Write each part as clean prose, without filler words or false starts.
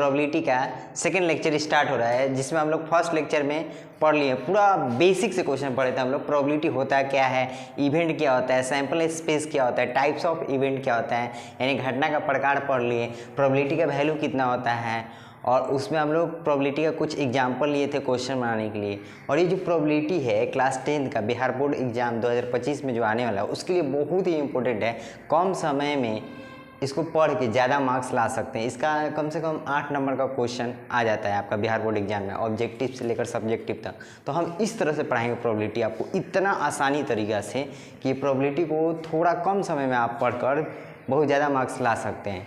Probability का second lecture start हो रहा है, जिसमें हम लोग फर्स्ट लेक्चर में पढ़ लिए पूरा बेसिक से क्वेश्चन पढ़े थे हम लोग। प्रोबेबिलिटी होता क्या है, इवेंट क्या होता है, सैंपल स्पेस क्या होता है, टाइप्स ऑफ इवेंट क्या होता है, यानी घटना का प्रकार पढ़ लिए, प्रोबेबिलिटी का वैल्यू कितना होता है, और उसमें हम लोग प्रोबेबिलिटी का कुछ एग्जाम्पल लिए थे क्वेश्चन बनाने के लिए। और ये जो प्रोबेबिलिटी है क्लास 10 का बिहार बोर्ड एग्जाम 2025 में जो आने वाला है उसके लिए बहुत ही इंपॉर्टेंट है। कम समय में इसको पढ़ के ज़्यादा मार्क्स ला सकते हैं। इसका कम से कम 8 नंबर का क्वेश्चन आ जाता है आपका बिहार बोर्ड एग्जाम में, ऑब्जेक्टिव से लेकर सब्जेक्टिव तक। तो हम इस तरह से पढ़ाएंगे प्रोबेबिलिटी आपको इतना आसानी तरीक़ा से कि प्रोबेबिलिटी को थोड़ा कम समय में आप पढ़कर बहुत ज़्यादा मार्क्स ला सकते हैं।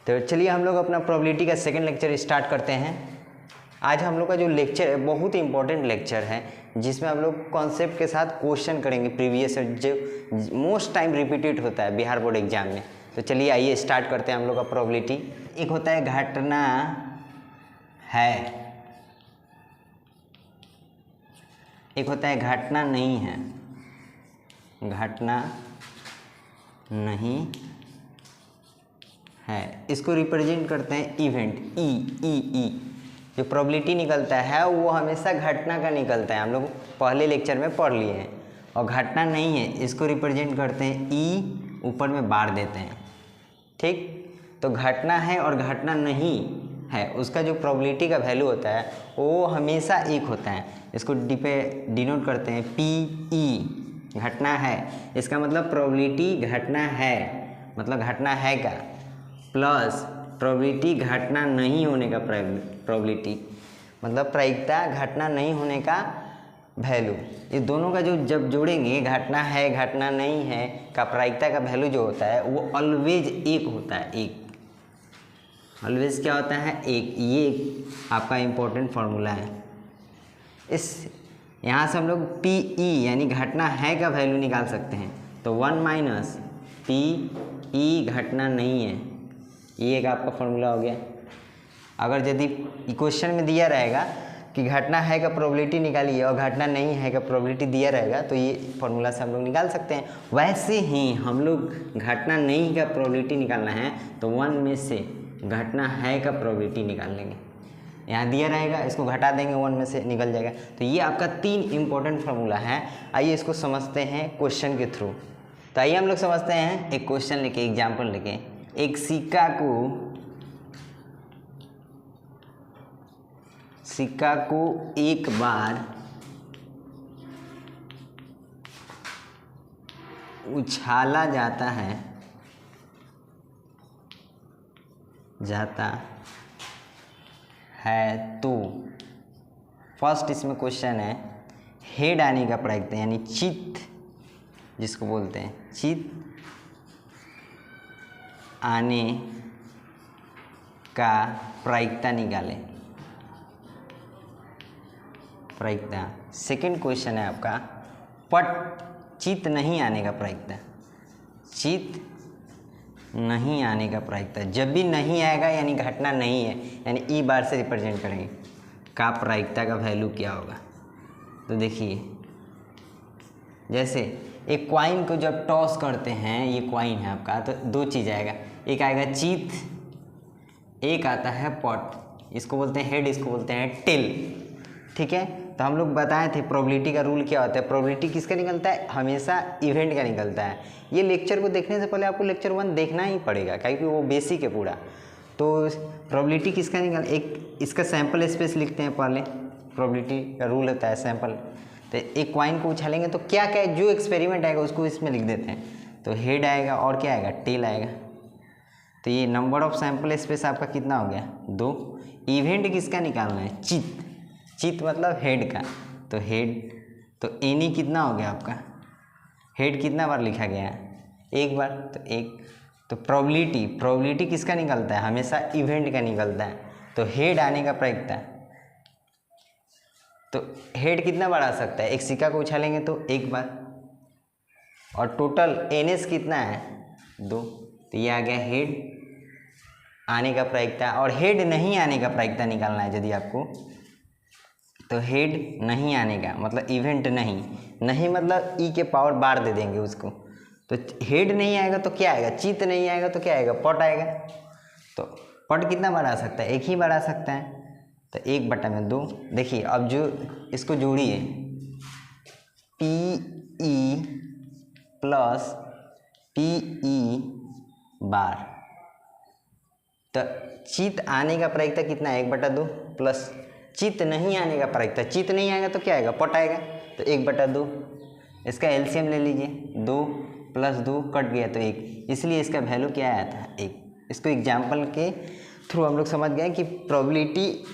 तो चलिए हम लोग अपना प्रोबेबिलिटी का सेकंड लेक्चर स्टार्ट करते हैं। आज हम लोग का जो लेक्चर है बहुत ही इंपॉर्टेंट लेक्चर है, जिसमें हम लोग कॉन्सेप्ट के साथ क्वेश्चन करेंगे प्रीवियस जो मोस्ट टाइम रिपीटेड होता है बिहार बोर्ड एग्जाम में। तो चलिए आइए स्टार्ट करते हैं हम लोग का प्रोबेबिलिटी। एक होता है घटना है, एक होता है घटना नहीं है। घटना नहीं है, इसको रिप्रेजेंट करते हैं इवेंट ई। जो प्रोबेबिलिटी निकलता है वो हमेशा घटना का निकलता है, हम लोग पहले लेक्चर में पढ़ लिए हैं। और घटना नहीं है इसको रिप्रेजेंट करते हैं ई, ऊपर में बार देते हैं, ठीक। तो घटना है और घटना नहीं है उसका जो प्रोबेबिलिटी का वैल्यू होता है वो हमेशा एक होता है। इसको डिनोट करते हैं पी ई। घटना है इसका मतलब प्रोबेबिलिटी घटना है, मतलब घटना है का, प्लस प्रोबेबिलिटी घटना नहीं होने का प्रोबेबिलिटी, मतलब प्रायिकता घटना नहीं होने का वैल्यू। ये दोनों का जो जब जोड़ेंगे घटना है घटना नहीं है का प्रायिकता का वैल्यू जो होता है वो ऑलवेज एक होता है। एक ऑलवेज क्या होता है, एक। ये आपका इम्पोर्टेंट फार्मूला है। इस यहाँ से हम लोग पी ई यानी घटना है का वैल्यू निकाल सकते हैं। तो 1 माइनस पी ई घटना नहीं है, ये एक आपका फॉर्मूला हो गया। अगर यदि क्वेश्चन में दिया रहेगा कि घटना है का प्रोबेबिलिटी निकालिए और घटना नहीं है का प्रोबेबिलिटी दिया रहेगा तो ये फॉर्मूला से हम लोग निकाल सकते हैं। वैसे ही हम लोग घटना नहीं का प्रोबेबिलिटी निकालना है तो 1 में से घटना है का प्रोबेबिलिटी निकाल लेंगे। यहाँ दिया रहेगा, इसको घटा देंगे, 1 में से निकल जाएगा। तो ये आपका 3 इंपॉर्टेंट फार्मूला है। आइए इसको समझते हैं क्वेश्चन के थ्रू। तो आइए हम लोग समझते हैं एक क्वेश्चन लेके, एग्जाम्पल लेके। एक सिक्का को एक बार उछाला जाता है तो फर्स्ट इसमें क्वेश्चन है हेड आने का प्रायिकता यानी चित जिसको बोलते हैं, चित आने का प्रायिकता निकालें। प्रायिकता। सेकंड क्वेश्चन है आपका चित नहीं आने का प्रायिकता। चित नहीं आने का प्रायिकता, जब भी नहीं आएगा यानी घटना नहीं है, यानी ई बार से रिप्रेजेंट करेंगे का प्रायिकता का वैल्यू क्या होगा। तो देखिए जैसे एक कॉइन को जब टॉस करते हैं, ये कॉइन है आपका, तो 2 चीज़ आएगा, एक आएगा चित, एक आता है पॉट। इसको बोलते हैं हेड, इसको बोलते हैं टेल, ठीक है। तो हम लोग बताए थे प्रोबेबिलिटी का रूल क्या होता है। प्रोबेबिलिटी किसका निकलता है, हमेशा इवेंट का निकलता है। ये लेक्चर को देखने से पहले आपको लेक्चर 1 देखना ही पड़ेगा, क्योंकि वो बेसिक है पूरा। तो प्रोबेबिलिटी किसका निकल, एक इसका सैंपल स्पेस लिखते हैं पहले। प्रोबेबिलिटी का रूल होता है सैंपल। तो एक कॉइन को उछालेंगे तो क्या क्या जो एक्सपेरिमेंट आएगा उसको इसमें लिख देते हैं। तो हेड आएगा और क्या आएगा, टेल आएगा। तो ये नंबर ऑफ सैंपल स्पेस आपका कितना हो गया, 2। इवेंट किसका निकालना है, चित मतलब हेड का। तो हेड, तो एनी कितना हो गया आपका, हेड कितना बार लिखा गया है, 1 बार, तो 1। तो प्रोबेबिलिटी किसका निकलता है, हमेशा इवेंट का निकलता है। तो हेड आने का प्रायिकता, तो हेड कितना बार आ सकता है, एक सिक्का को उछालेंगे तो 1 बार, और टोटल एनएस कितना है, 2। तो ये आ गया हेड आने का प्रायिकता। और हेड नहीं आने का प्रायिकता निकालना है यदि आपको, तो हेड नहीं आने का मतलब इवेंट नहीं मतलब ई के पावर बार दे देंगे उसको। तो हेड नहीं आएगा तो क्या आएगा, चित नहीं आएगा तो क्या आएगा, पॉट आएगा। तो पट कितना बढ़ा सकता है, एक ही बढ़ा सकता है, तो 1/2। देखिए अब जो इसको जोड़िए, PE प्लस PE बार, तो चित आने का प्रायिकता कितना है, 1/2 प्लस चित नहीं आने का प्रायिकता, चित नहीं आएगा तो क्या आएगा, पट आएगा, तो 1/2। इसका एलसीएम ले लीजिए, 2 + 2 कट गया तो 1, इसलिए इसका वैल्यू क्या आया था, 1। इसको एग्जाम्पल के थ्रू हम लोग समझ गए कि probability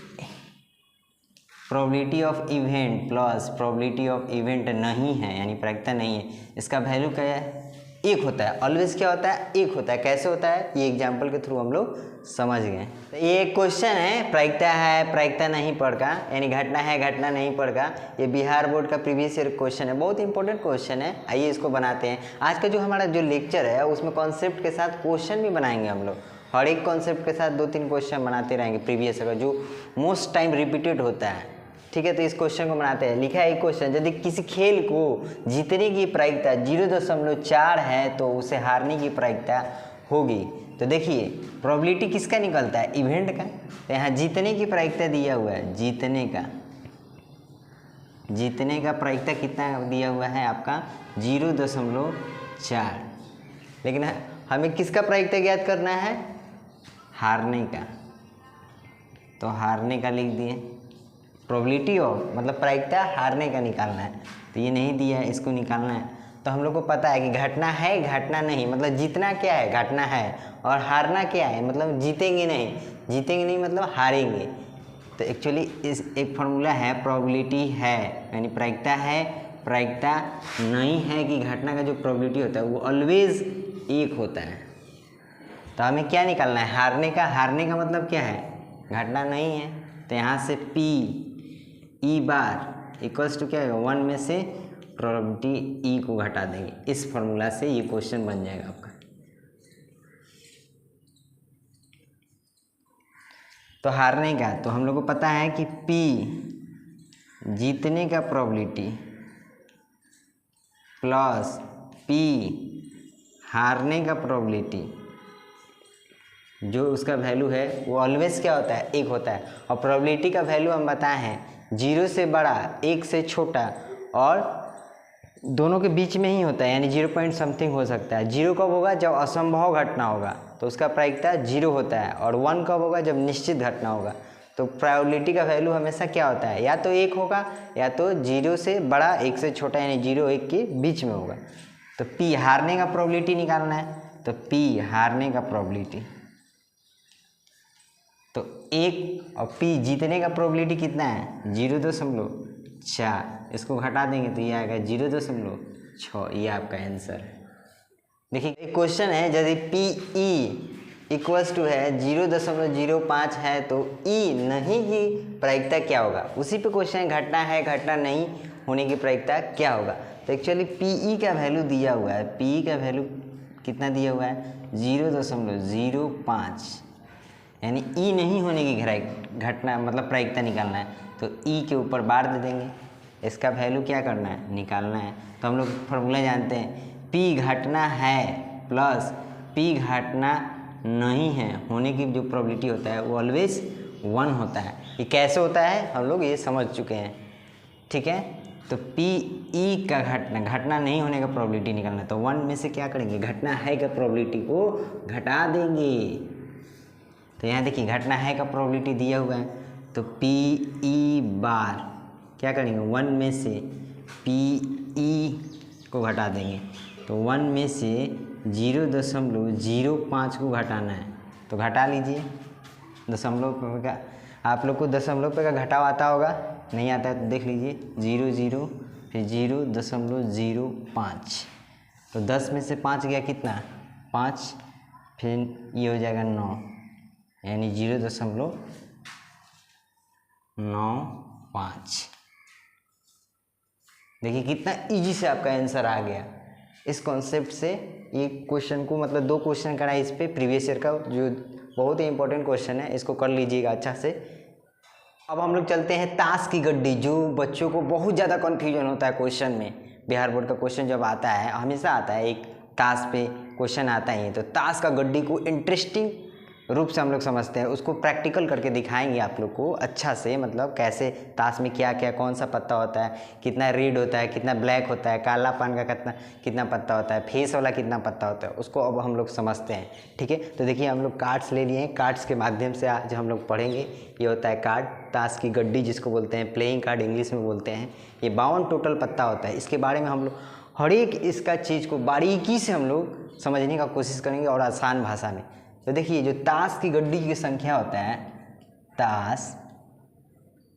of event plus probability of event नहीं है, यानी प्रायिकता नहीं है, इसका वैल्यू क्या है, 1 होता है। ऑलवेज क्या होता है, 1 होता है। कैसे होता है, ये एग्जाम्पल के थ्रू हम लोग समझ गए। तो ये क्वेश्चन है प्रायिकता है प्रायिकता नहीं पढ़ का, यानी घटना है घटना नहीं पढ़ का। ये बिहार बोर्ड का प्रीवियस ईयर क्वेश्चन है, बहुत इंपॉर्टेंट क्वेश्चन है। आइए इसको बनाते हैं। आज का जो हमारा जो लेक्चर है उसमें कॉन्सेप्ट के साथ क्वेश्चन भी बनाएंगे हम लोग, हर एक कॉन्सेप्ट के साथ 2-3 क्वेश्चन बनाते रहेंगे प्रीवियस ईयर का, जो मोस्ट टाइम रिपीटेड होता है। ठीक है, तो इस क्वेश्चन को बनाते हैं। लिखा है एक क्वेश्चन, यदि किसी खेल को जीतने की प्रायिकता 0.4 है तो उसे हारने की प्रायिकता होगी। तो देखिए प्रोबेबिलिटी किसका निकलता है, इवेंट का। तो यहाँ जीतने की प्रायिकता दिया हुआ है, जीतने का प्रायिकता कितना दिया हुआ है आपका, 0.4। लेकिन हमें किसका प्रायिकता ज्ञात करना है, हारने का। तो हारने का लिख दिए, प्रोबेबिलिटी ऑफ मतलब प्रायिकता हारने का निकालना है। तो ये नहीं दिया है, इसको निकालना है। तो हम लोग को पता है कि घटना है घटना नहीं, मतलब जीतना क्या है, घटना है, और हारना क्या है, मतलब जीतेंगे नहीं मतलब हारेंगे। तो एक्चुअली इस एक फार्मूला है, प्रोबेबिलिटी है यानी प्रायिकता है, प्रायिकता नहीं है कि घटना का जो प्रोबेबिलिटी होता है वो ऑलवेज 1 होता है। तो हमें क्या निकालना है, हारने का मतलब क्या है, घटना नहीं है। तो यहाँ से PE बार इक्वल्स टू क्या है, 1 में से प्रोबेबिलिटी E को घटा देंगे। इस फॉर्मूला से ये क्वेश्चन बन जाएगा आपका। तो हारने का, तो हम लोग को पता है कि P जीतने का प्रोबेबिलिटी प्लस P हारने का प्रोबेबिलिटी, जो उसका वैल्यू है वो ऑलवेज क्या होता है, 1 होता है। और प्रोबेबिलिटी का वैल्यू हम बताए हैं 0 से बड़ा 1 से छोटा और दोनों के बीच में ही होता है, यानी 0 पॉइंट समथिंग हो सकता है। 0 कब होगा, जब असंभव घटना होगा तो उसका प्रायिकता 0 होता है, और 1 कब होगा, जब निश्चित घटना होगा। तो प्रोबेबिलिटी का वैल्यू हमेशा क्या होता है, या तो 1 होगा या तो 0 से बड़ा 1 से छोटा, यानी 0-1 के बीच में होगा। तो P हारने का प्रोबेबिलिटी निकालना है, तो P हारने का प्रोबेबिलिटी तो 1, और P जीतने का प्रोबेबिलिटी कितना है, 0.4। इसको घटा देंगे तो ये आएगा 0.6। ये आपका आंसर है। देखिए एक क्वेश्चन है, यदि PE इक्वल्स टू है 0.05 है तो E नहीं की प्रायिकता क्या होगा। उसी पे क्वेश्चन है, घटना है घटना नहीं होने की प्रायिकता क्या होगा। तो एक्चुअली PE का वैल्यू दिया हुआ है, PE का वैल्यू कितना दिया हुआ है, 0.05, यानी E नहीं होने की घटना मतलब प्रायिकता निकालना है। तो E के ऊपर बार दे देंगे, इसका वैल्यू क्या करना है, निकालना है। तो हम लोग फार्मूला जानते हैं, P घटना है प्लस P घटना नहीं है होने की जो प्रोबेबिलिटी होता है वो ऑलवेज 1 होता है। ये कैसे होता है हम लोग ये समझ चुके हैं, ठीक है। तो PE का घटना नहीं होने का प्रोबेबिलिटी निकालना है, तो 1 में से क्या करेंगे, घटना है का प्रोबेबिलिटी को घटा देंगे। तो यहाँ देखिए घटना है का प्रोबेबिलिटी दिया हुआ है, तो PE बार क्या करेंगे, 1 में से PE को घटा देंगे। तो 1 में से 0.05 को घटाना है, तो घटा लीजिए। दशमलव का आप लोग को दशमलव पे का घटाव आता होगा, नहीं आता है तो देख लीजिए, 0 फिर 0.05। तो 10 में से 5 गया कितना, 5, फिर ये हो जाएगा 9, यानी 0.95। देखिए कितना इजी से आपका आंसर आ गया इस कॉन्सेप्ट से। ये क्वेश्चन को मतलब 2 क्वेश्चन करा इस पे प्रीवियस ईयर का, जो बहुत ही इंपॉर्टेंट क्वेश्चन है, इसको कर लीजिएगा अच्छा से। अब हम लोग चलते हैं ताश की गड्डी, जो बच्चों को बहुत ज़्यादा कन्फ्यूजन होता है क्वेश्चन में। बिहार बोर्ड का क्वेश्चन जब आता है, हमेशा आता है, एक ताश पे क्वेश्चन आता ही है। तो ताश का गड्डी को इंटरेस्टिंग रूप से हम लोग समझते हैं, उसको प्रैक्टिकल करके दिखाएंगे आप लोग को अच्छा से, मतलब कैसे ताश में क्या क्या कौन सा पत्ता होता है, कितना रेड होता है, कितना ब्लैक होता है, काला पान का कितना कितना पत्ता होता है, फेस वाला कितना पत्ता होता है, उसको अब हम लोग समझते हैं। ठीक है, तो देखिए हम लोग कार्ड्स ले लिए हैं, कार्ड्स के माध्यम से आज हम लोग पढ़ेंगे। ये होता है कार्ड, ताश की गड्डी जिसको बोलते हैं, प्लेइंग कार्ड इंग्लिश में बोलते हैं। ये 52 टोटल पत्ता होता है। इसके बारे में हम लोग हर एक इसका चीज़ को बारीकी से हम लोग समझने का कोशिश करेंगे और आसान भाषा में। तो देखिए जो ताश की गड्डी की संख्या होता है, ताश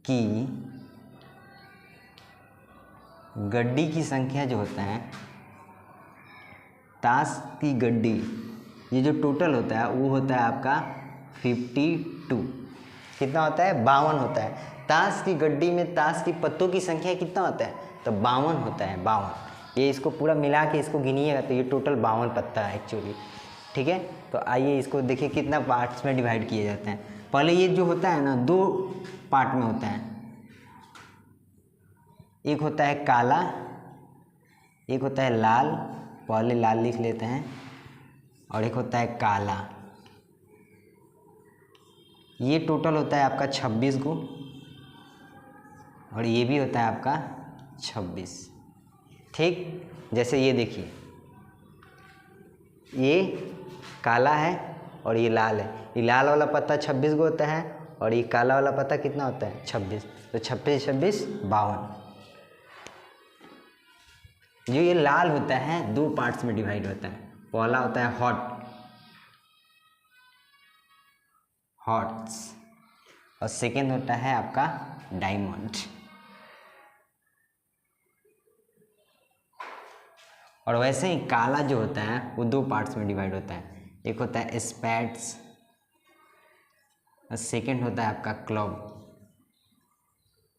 की गड्डी की संख्या जो होता है, ताश की गड्डी, ये जो टोटल होता है वो होता है आपका 52। कितना होता है? 52 होता है। ताश की गड्डी में ताश की पत्तों की संख्या कितना होता है? तो 52 होता है, 52। ये इसको पूरा मिला के इसको गिनिएगा तो ये टोटल 52 पत्ता है एक्चुअली। ठीक है, तो आइए इसको देखिए कितना पार्ट्स में डिवाइड किए जाते हैं। पहले ये जो होता है ना, 2 पार्ट में होता है। एक होता है काला, एक होता है लाल, पहले लाल लिख लेते हैं, और एक होता है काला। ये टोटल होता है आपका 26 को, और ये भी होता है आपका 26। ठीक, जैसे ये देखिए, ये काला है और ये लाल है। ये लाल वाला पत्ता 26 को होता है और ये काला वाला पत्ता कितना होता है? 26। तो 26 26 52। जो ये लाल होता है 2 पार्ट्स में डिवाइड होता है। पहला होता है हॉट्स, और सेकेंड होता है आपका डायमंड। और वैसे ही काला जो होता है वो 2 पार्ट्स में डिवाइड होता है। एक होता है स्पैड्स और सेकेंड होता है आपका क्लब।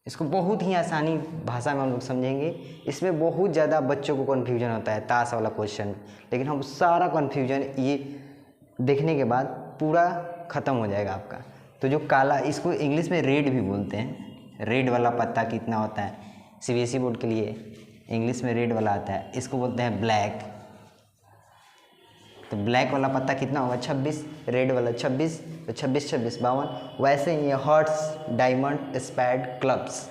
इसको बहुत ही आसानी भाषा में हम लोग समझेंगे। इसमें बहुत ज़्यादा बच्चों को कन्फ्यूजन होता है ताश वाला क्वेश्चन, लेकिन हम सारा कन्फ्यूजन ये देखने के बाद पूरा ख़त्म हो जाएगा आपका। तो जो काला, इसको इंग्लिश में रेड भी बोलते हैं। रेड वाला पत्ता कितना होता है? सीबीएसई बोर्ड के लिए इंग्लिश में रेड वाला आता है, इसको बोलते हैं ब्लैक। तो ब्लैक वाला पत्ता कितना होगा? 26। रेड वाला 26, तो 26 26 52। वैसे ही ये हॉर्स, डायमंड, स्पैड, क्लब्स।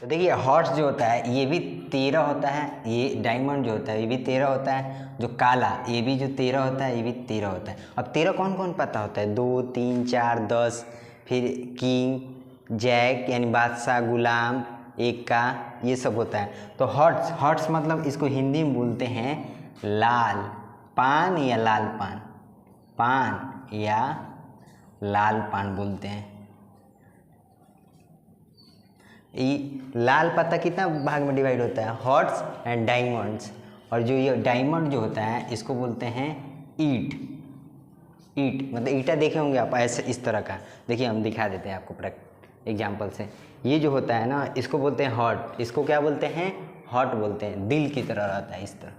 तो देखिए हॉर्स जो होता है ये भी 13 होता है, ये डायमंड जो होता है ये भी 13 होता है, जो काला ये भी जो 13 होता है ये भी 13 होता है। अब 13 कौन कौन पत्ता होता है? 2 3 4 10, फिर किंग, जैक यानी बादशाह, गुलाम, एका, ये सब होता है। तो हॉर्स मतलब इसको हिंदी में बोलते हैं लाल पान या लाल पान, पान या लाल पान बोलते हैं। ये लाल पत्ता कितना भाग में डिवाइड होता है? Hots and diamonds. और जो ये डायमंड जो होता है इसको बोलते हैं ईट मतलब ईटा देखे होंगे आप, ऐसे इस तरह का। देखिए हम दिखा देते हैं आपको एग्जाम्पल से। ये जो होता है ना इसको बोलते हैं हॉट। इसको क्या बोलते हैं? हॉट बोलते हैं। दिल की तरह रहता है इस तरह।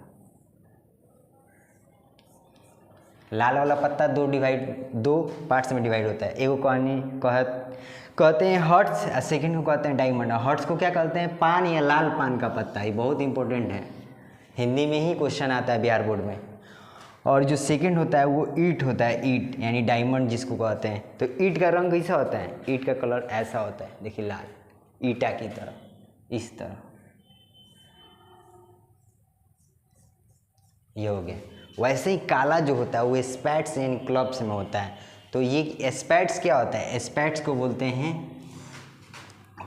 लाल वाला पत्ता 2 पार्ट्स में डिवाइड होता है। एक को कहते हैं हॉट्स, सेकंड को कहते हैं डायमंड। हॉट्स को क्या कहते हैं? पान या लाल पान का पत्ता। ये बहुत इंपॉर्टेंट है, हिंदी में ही क्वेश्चन आता है बिहार बोर्ड में। और जो सेकंड होता है वो ईट होता है, ईट यानी डायमंड जिसको कहते हैं। तो ईट का रंग कैसा होता है? ईट का कलर ऐसा होता है, देखिए लाल, ईटा की तरह, इस तरह। ये हो गया। वैसे ही काला जो होता है वो स्पैड्स यानी क्लब्स में होता है। तो ये स्पैड्स क्या होता है? स्पैड्स को बोलते हैं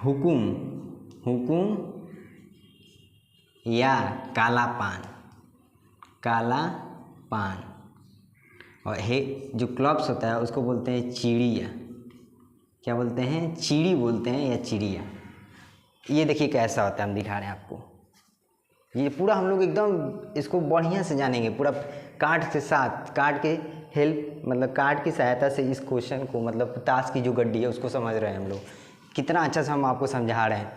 हुकुम या काला पान। और जो क्लब्स होता है उसको बोलते हैं चिड़िया। क्या बोलते हैं? चिड़ी बोलते हैं या चिड़िया। ये देखिए कैसा होता है, हम दिखा रहे हैं आपको। ये पूरा हम लोग एकदम इसको बढ़िया से जानेंगे, पूरा कार्ड के साथ, कार्ड के हेल्प मतलब कार्ड की सहायता से इस क्वेश्चन को, मतलब ताश की जो गड्डी है उसको समझ रहे हैं हम लोग। कितना अच्छा से हम आपको समझा रहे हैं,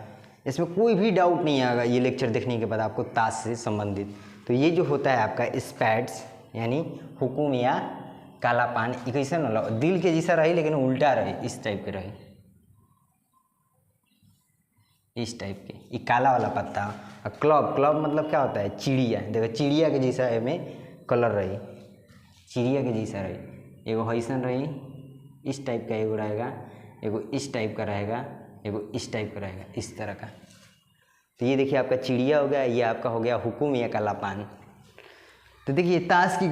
इसमें कोई भी डाउट नहीं आएगा ये लेक्चर देखने के बाद आपको ताश से संबंधित। तो ये जो होता है आपका स्पैड्स यानी हुकुम या काला पान, कैसे न दिल के जैसा रही लेकिन उल्टा रहे, इस टाइप के रहे, इस टाइप के। ये काला वाला पत्ता। और क्लब मतलब क्या होता है? चिड़िया। देखो चिड़िया के जैसा में कलर रही, चिड़िया के जैसा रही। एगो हईसन रही, इस टाइप का एगो रहेगा, एगो इस टाइप का रहेगा, एगो इस टाइप का रहेगा, इस तरह का। तो ये देखिए आपका चिड़िया हो गया, ये आपका हो गया हुकुम या काला पान। तो देखिए ताश की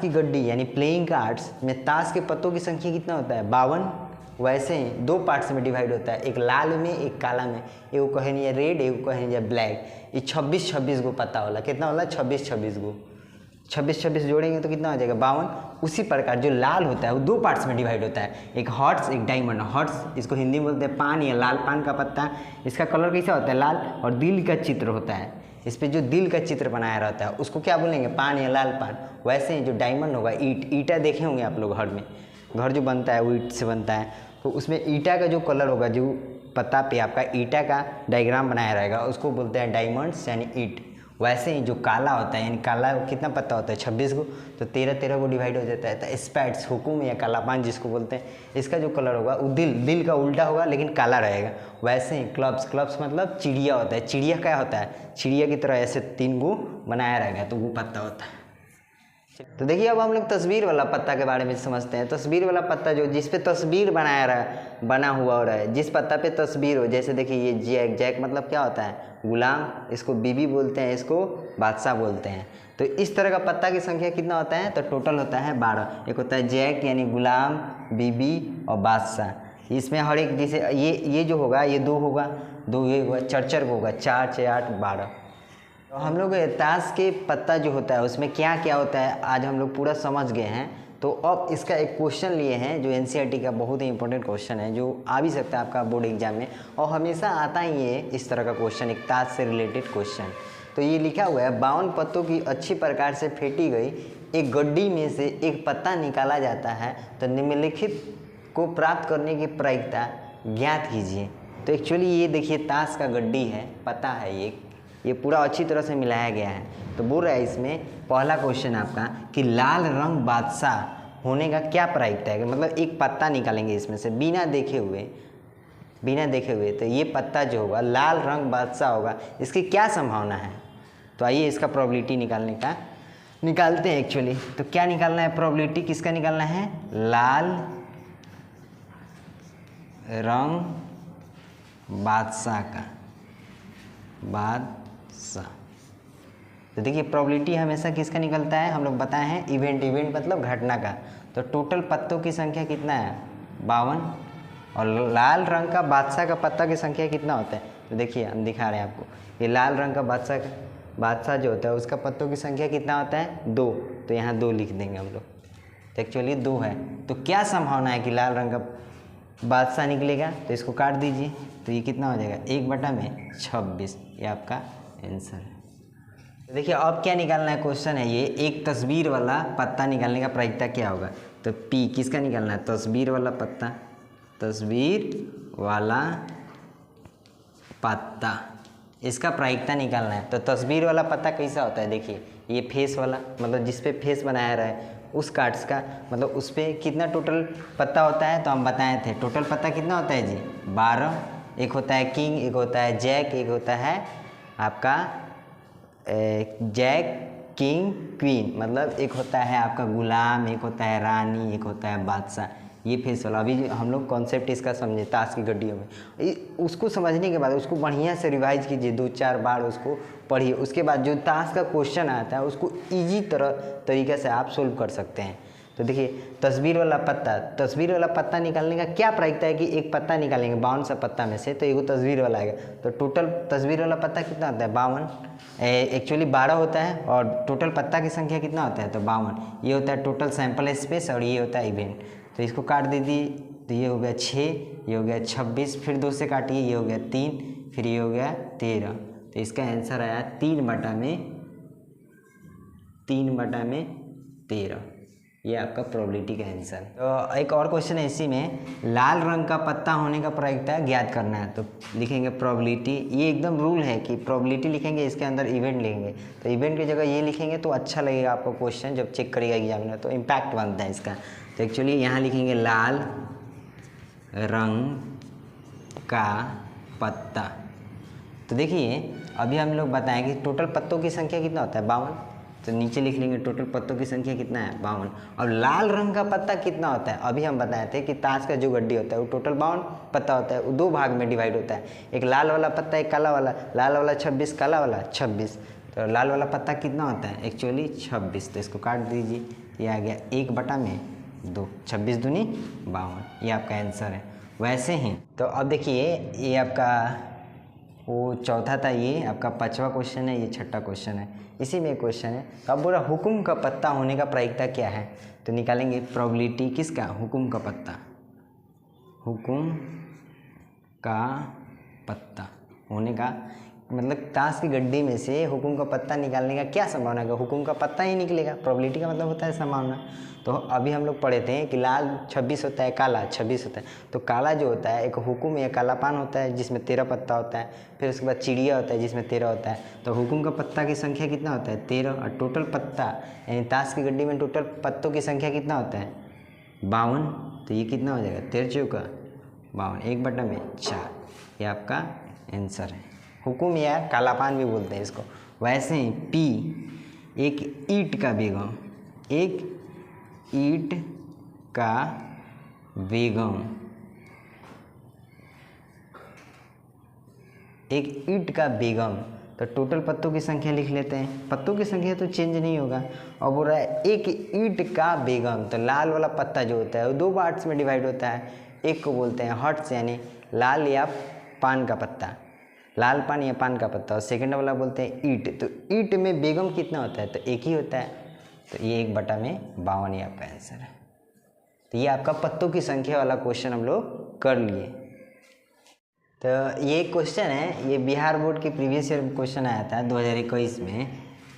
गड्डी यानी प्लेइंग कार्ड्स में ताश के पत्तों की संख्या कितना होता है? 52। वैसे ही 2 पार्ट्स में डिवाइड होता है, एक लाल में एक काला में। एगो कहे नहीं रेड, एगो कहे नहीं ब्लैक। ये 26 गो पत्ता होला, कितना होला? 26 गो। 26 जोड़ेंगे तो कितना हो जाएगा? 52। उसी प्रकार जो लाल होता है वो 2 पार्ट्स में डिवाइड होता है, एक हॉर्ट्स एक डायमंड। हॉर्ट्स इसको हिंदी में बोलते हैं पान या लाल पान का पत्ता। इसका कलर कैसा होता है? लाल, और दिल का चित्र होता है, इस पर जो दिल का चित्र बनाया रहता है उसको क्या बोलेंगे? पान या लाल पान। वैसे ही जो डायमंड होगा, ईटा देखे होंगे आप लोग घर में, घर जो बनता है वो ईंट से बनता है, तो उसमें ईटा का जो कलर होगा, जो पत्ता पे आपका ईटा का डायग्राम बनाया रहेगा उसको बोलते हैं डायमंड्स यानी ईट। वैसे ही जो काला होता है यानी काला कितना पत्ता होता है? 26 गो, तो 13 गो डिवाइड हो जाता है। तो स्पैट्स हुकुम या काला पान जिसको बोलते हैं, इसका जो कलर होगा वो दिल का उल्टा होगा लेकिन काला रहेगा। वैसे ही क्लब्स मतलब चिड़िया होता है। चिड़िया क्या होता है? चिड़िया की तरह ऐसे 3 गो बनाया रहेगा, तो वो पत्ता होता है। तो देखिए अब हम लोग तस्वीर वाला पत्ता के बारे में समझते हैं। तस्वीर वाला पत्ता जो जिस पे तस्वीर बना हुआ हो रहा है, जिस पत्ता पे तस्वीर हो, जैसे देखिए ये जैक मतलब क्या होता है? गुलाम, इसको बीबी बोलते हैं, इसको बादशाह बोलते हैं। तो इस तरह का पत्ता की संख्या कितना होता है? तो टोटल होता है 12। एक होता है जैक यानी गुलाम, बीबी और बादशाह। इसमें हर एक जैसे ये जो होगा ये 2 होगा, 2 ये होगा, चरचर होगा, 4 6 8 12। तो हम लोग ताश के पत्ता जो होता है उसमें क्या क्या होता है आज हम लोग पूरा समझ गए हैं। तो अब इसका एक क्वेश्चन लिए हैं जो एनसीईआरटी का बहुत ही इंपॉर्टेंट क्वेश्चन है, जो आ भी सकता है आपका बोर्ड एग्जाम में, और हमेशा आता ही है इस तरह का क्वेश्चन, एक ताश से रिलेटेड क्वेश्चन। तो ये लिखा हुआ है 52 पत्तों की अच्छी प्रकार से फेंटी गई एक गड्डी में से एक पत्ता निकाला जाता है, तो निम्नलिखित को प्राप्त करने की प्रायिकता ज्ञात कीजिए। तो एक्चुअली ये देखिए ताश का गड्डी है, पता है ये पूरा अच्छी तरह से मिलाया गया है। तो बोल रहा है इसमें पहला क्वेश्चन आपका कि लाल रंग बादशाह होने का क्या प्रायिकता है? मतलब एक पत्ता निकालेंगे इसमें से बिना देखे हुए, तो ये पत्ता जो होगा लाल रंग बादशाह होगा, इसकी क्या संभावना है? तो आइए इसका प्रोबेबिलिटी निकालते हैं एक्चुअली। तो क्या निकालना है? प्रोबेबिलिटी किसका निकालना है? लाल रंग बादशाह का, तो देखिए प्रोबेबिलिटी हमेशा किसका निकलता है? हम लोग बताए हैं इवेंट मतलब घटना का। तो टोटल पत्तों की संख्या कितना है? 52। और लाल रंग का बादशाह का पत्ता की संख्या कितना होता है? तो देखिए हम दिखा रहे हैं आपको, ये लाल रंग का बादशाह जो होता है उसका पत्तों की संख्या कितना होता है? 2। तो यहाँ 2 लिख देंगे हम लोग, तो एक्चुअली 2 है। तो क्या संभावना है कि लाल रंग का बादशाह निकलेगा? तो इसको काट दीजिए, तो ये कितना हो जाएगा? 1/26। ये आपका आंसर है। तो देखिए अब क्या निकालना है? क्वेश्चन है ये, एक तस्वीर वाला पत्ता निकालने का प्रायिकता क्या होगा? तो पी किसका निकालना है? तस्वीर वाला पत्ता, इसका प्रायिकता निकालना है। तो तस्वीर वाला पत्ता कैसा होता है? देखिए ये फेस वाला, मतलब जिस पे फेस बनाया रहा है उस कार्ड्स का, मतलब उस पर कितना टोटल पत्ता होता है? तो हम बताए थे टोटल पत्ता कितना होता है जी? 12। एक होता है किंग, एक होता है जैक, एक होता है आपका जैक, किंग, क्वीन, मतलब एक होता है आपका गुलाम, एक होता है रानी, एक होता है बादशाह। ये फेस वाला अभी हम लोग कॉन्सेप्ट इसका समझे ताश की गड्डियों में। उसको समझने के बाद उसको बढ़िया से रिवाइज कीजिए, 2-4 बार उसको पढ़िए। उसके बाद जो ताश का क्वेश्चन आता है उसको ईजी तरीके से आप सोल्व कर सकते हैं। तो देखिए तस्वीर वाला पत्ता निकालने का क्या प्रायिकता है कि एक पत्ता निकालेंगे 52 सा पत्ता में से, तो एगो तस्वीर वाला आएगा। तो टोटल तस्वीर वाला पत्ता कितना होता है? 52। एक्चुअली 12 होता है, और टोटल पत्ता की संख्या कितना होता है? तो 52। ये होता है टोटल सैंपल स्पेस, और ये होता है इवेंट। तो इसको काट दीजिए, तो ये हो गया 6, ये हो गया 26, फिर 2 से काटिए, ये हो गया 3, फिर ये हो गया 13। तो इसका आंसर आया 3/13। ये आपका प्रोबेबिलिटी का आंसर। तो एक और क्वेश्चन है इसी में, लाल रंग का पत्ता होने का प्रायिकता ज्ञात करना है। तो लिखेंगे प्रोबेबिलिटी, ये एकदम रूल है कि प्रोबेबिलिटी लिखेंगे, इसके अंदर इवेंट लिखेंगे। तो इवेंट की जगह ये लिखेंगे तो अच्छा लगेगा आपको क्वेश्चन जब चेक करेगा एग्जामिनर, तो इम्पैक्ट बनता है इसका। तो एक्चुअली यहाँ लिखेंगे लाल रंग का पत्ता। तो देखिए अभी हम लोग बताएं कि टोटल पत्तों की संख्या कितना होता है? 52। तो नीचे लिख लेंगे टोटल पत्तों की संख्या कितना है 52। और लाल रंग का पत्ता कितना होता है, अभी हम बताए थे कि ताश का जो गड्डी होता है वो टोटल 52 पत्ता होता है, वो 2 भाग में डिवाइड होता है, एक लाल वाला पत्ता एक काला वाला, लाल वाला 26 काला वाला 26। तो लाल वाला पत्ता कितना होता है एक्चुअली 26, तो इसको काट दीजिए, ये आ गया 1/2, 26 दूनी 52, ये आपका आंसर है। वैसे ही तो अब देखिए ये आपका वो चौथा था, ये आपका 5वां क्वेश्चन है, ये 6ठा क्वेश्चन है, इसी में क्वेश्चन है। तो अब बोला हुकुम का पत्ता होने का प्रायिकता क्या है, तो निकालेंगे प्रोबेबिलिटी किसका, हुकुम का पत्ता, हुकुम का पत्ता होने का मतलब ताश की गड्डी में से हुकुम का पत्ता निकालने का क्या संभावना है, हुकुम का पत्ता ही निकलेगा, प्रोबेबिलिटी का मतलब होता है संभावना। तो अभी हम लोग पढ़े थे कि लाल 26 होता है, काला 26 होता है, तो काला जो होता है एक हुकुम या काला पान होता है जिसमें 13 पत्ता होता है, फिर उसके बाद चिड़िया होता है जिसमें 13 होता है। तो हुकुम का पत्ता की संख्या कितना होता है 13, और टोटल पत्ता यानी ताश की गड्डी में टोटल पत्तों की संख्या कितना होता है 52, तो ये कितना हो जाएगा 13 चौका 52, 1/4, ये आपका आंसर है। हुकुम या कालापान भी बोलते हैं इसको। वैसे ही पी एक ईंट का बेगम, एक ईंट का बेगम, एक ईंट का बेगम, तो टोटल पत्तों की संख्या लिख लेते हैं, पत्तों की संख्या तो चेंज नहीं होगा। और बोल रहा है एक ईंट का बेगम, तो लाल वाला पत्ता जो होता है वो 2 पार्ट्स में डिवाइड होता है, एक को बोलते हैं हर्ट्स यानी लाल या पान का पत्ता, लाल पान या पान का पत्ता, और सेकंड वाला बोलते हैं ईंट। तो ईंट में बेगम कितना होता है, तो एक ही होता है, तो ये 1/52 ये आपका आंसर है। तो ये आपका पत्तों की संख्या वाला क्वेश्चन हम लोग कर लिए। तो ये क्वेश्चन है, ये बिहार बोर्ड के प्रीवियस ईयर क्वेश्चन आया था 2021 में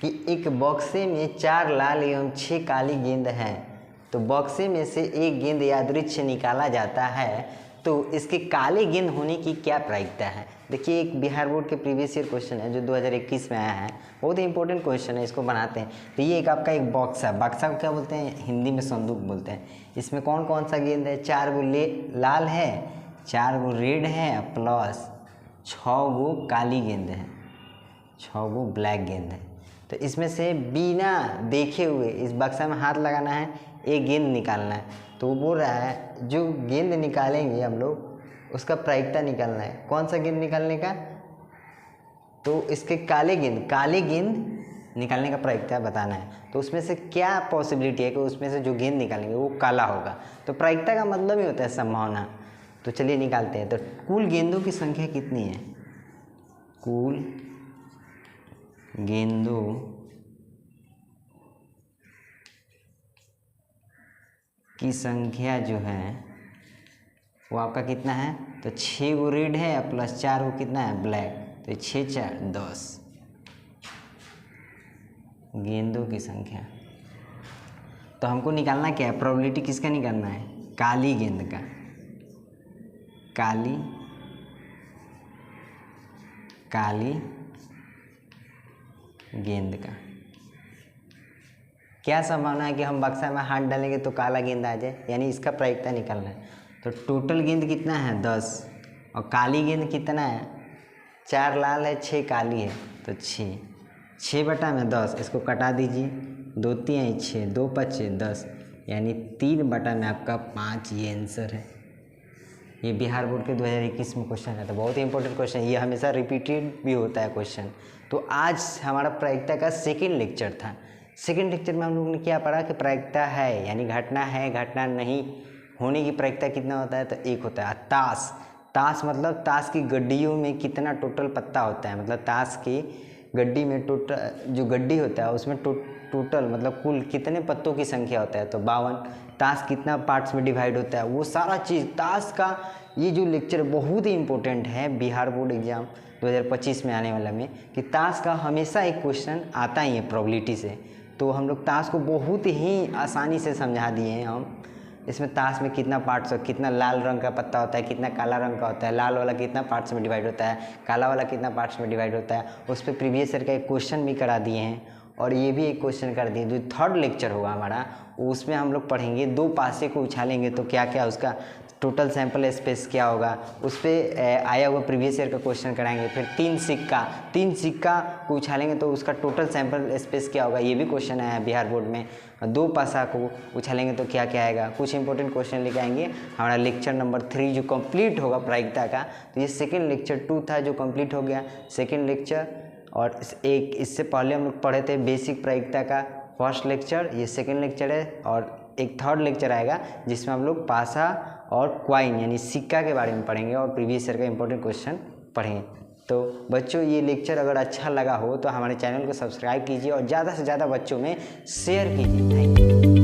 कि एक बॉक्से में 4 लाल एवं 6 काली गेंद हैं, तो बॉक्से में से एक गेंद यादृच्छिक निकाला जाता है, तो इसके काले गेंद होने की क्या प्रायिकता है। देखिए एक बिहार बोर्ड के प्रीवियस ईयर क्वेश्चन है जो 2021 में आया है, बहुत ही इंपॉर्टेंट क्वेश्चन है, इसको बनाते हैं। तो ये एक आपका एक बॉक्स है, बक्सा को क्या बोलते हैं हिंदी में संदूक बोलते हैं। इसमें कौन कौन सा गेंद है, 4 गो लाल है, 4 गो रेड है, प्लस 6 गो काली गेंद है, 6 गो ब्लैक गेंद है। तो इसमें से बिना देखे हुए इस बक्सा में हाथ लगाना है, एक गेंद निकालना है। तो वो बोल रहा है जो गेंद निकालेंगे हम लोग उसका प्रायिकता निकालना है। कौन सा गेंद निकालने का, तो इसके काले गेंद निकालने का प्रायिकता बताना है। तो उसमें से क्या पॉसिबिलिटी है कि उसमें से जो गेंद निकालेंगे वो काला होगा, तो प्रायिकता का मतलब ही होता है संभावना। तो चलिए निकालते हैं। तो कुल गेंदों की संख्या कितनी है, कुल गेंदों की संख्या जो है वो आपका कितना है, तो 6 गो रेड है प्लस 4 गो कितना है ब्लैक, तो 6 4 10 गेंदों की संख्या। तो हमको निकालना क्या है, प्रोबेबिलिटी किसका निकालना है, काली गेंद का, काली गेंद का। क्या संभावना है कि हम बक्सा में हाथ डालेंगे तो काला गेंद आ जाए, यानी इसका प्रायिकता निकालना है। तो टोटल गेंद कितना है 10, और काली गेंद कितना है, 4 लाल है 6 काली है, तो 6/10, इसको कटा दीजिए, 2 3 6, 2 5 10, यानी 3/में आपका 5 ये आंसर है। ये बिहार बोर्ड के 2021 में क्वेश्चन है, तो बहुत ही इंपॉर्टेंट क्वेश्चन, ये हमेशा रिपीटेड भी होता है क्वेश्चन। तो आज हमारा प्रायिकता का सेकेंड लेक्चर था। सेकेंड लेक्चर में हम लोगों ने क्या पढ़ा कि प्रायिकता है यानी घटना है, घटना नहीं होने की प्रायिकता कितना होता है, तो 1 होता है। ताश मतलब ताश की गड्डियों में कितना टोटल पत्ता होता है, मतलब ताश की गड्डी में टोटल जो गड्डी होता है उसमें टोटल मतलब कुल कितने पत्तों की संख्या होता है, तो 52। ताश कितना पार्ट्स में डिवाइड होता है, वो सारा चीज़ ताश का ये जो लेक्चर बहुत ही इंपॉर्टेंट है बिहार बोर्ड एग्जाम 2025 में आने वाला में, कि ताश का हमेशा एक क्वेश्चन आता ही है प्रोबेबिलिटी से। तो हम लोग ताश को बहुत ही आसानी से समझा दिए हैं हम। इसमें ताश में कितना पार्ट्स हो, कितना लाल रंग का पत्ता होता है, कितना काला रंग का होता है, लाल वाला कितना पार्ट्स में डिवाइड होता है, काला वाला कितना पार्ट्स में डिवाइड होता है, उस पर प्रीवियस ईयर का एक क्वेश्चन भी करा दिए हैं, और ये भी एक क्वेश्चन कर दिए। जो थर्ड लेक्चर होगा हमारा उसमें हम लोग पढ़ेंगे 2 पासे को उछालेंगे तो क्या क्या उसका टोटल सैंपल स्पेस क्या होगा, उस पर आया हुआ प्रीवियस ईयर का क्वेश्चन कराएंगे। फिर 3 सिक्का को उछालेंगे तो उसका टोटल सैंपल स्पेस क्या होगा, ये भी क्वेश्चन आया बिहार बोर्ड में। 2 पासा को उछालेंगे तो क्या क्या आएगा, कुछ इंपॉर्टेंट क्वेश्चन लेके आएंगे। हमारा लेक्चर नंबर 3 जो कंप्लीट होगा प्रायिकता का, तो ये सेकेंड लेक्चर 2 था जो कंप्लीट हो गया सेकेंड लेक्चर। और एक इससे पहले हम लोग पढ़े थे बेसिक प्रायिकता का फर्स्ट लेक्चर, ये सेकेंड लेक्चर है। और एक थर्ड लेक्चर आएगा जिसमें हम लोग पासा और क्वाइन यानी सिक्का के बारे में पढ़ेंगे और प्रीवियस ईयर का इंपॉर्टेंट क्वेश्चन पढ़ेंगे। तो बच्चों ये लेक्चर अगर अच्छा लगा हो तो हमारे चैनल को सब्सक्राइब कीजिए और ज़्यादा से ज़्यादा बच्चों में शेयर कीजिए। Thank you.